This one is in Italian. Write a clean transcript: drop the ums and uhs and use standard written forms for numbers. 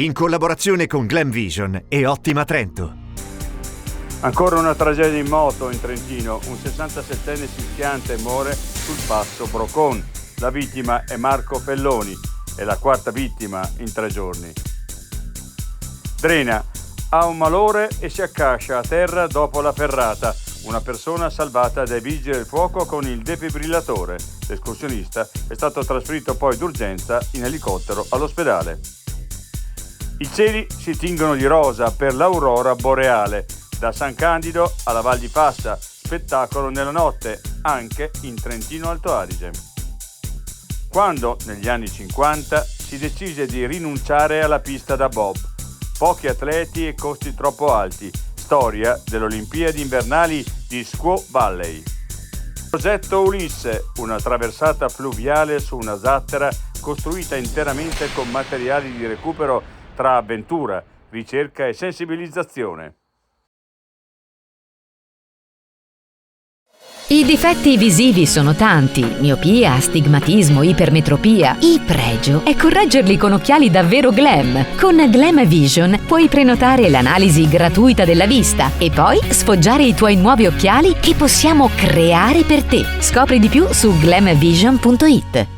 in collaborazione con Glam Vision e Ottima Trento. Ancora una tragedia in moto in Trentino. Un 67enne fischiante muore sul passo Brocon. La vittima è Marco Felloni, è la quarta vittima in 3 giorni. Drena ha un malore e si accascia a terra dopo la ferrata. Una persona salvata dai vigili del fuoco con il defibrillatore. L'escursionista è stato trasferito poi d'urgenza in elicottero all'ospedale. I cieli si tingono di rosa per l'aurora boreale. Da San Candido alla Val di Fassa, spettacolo nella notte, anche in Trentino Alto Adige. Quando, negli anni 50, si decise di rinunciare alla pista da bob. Pochi atleti e costi troppo alti. Storia delle Olimpiadi invernali di Squaw Valley. Progetto Ulisse, una traversata fluviale su una zattera costruita interamente con materiali di recupero tra avventura, ricerca e sensibilizzazione. I difetti visivi sono tanti: miopia, astigmatismo, ipermetropia. Il pregio è correggerli con occhiali davvero glam. Con Glam Vision puoi prenotare l'analisi gratuita della vista e poi sfoggiare i tuoi nuovi occhiali che possiamo creare per te. Scopri di più su glamvision.it.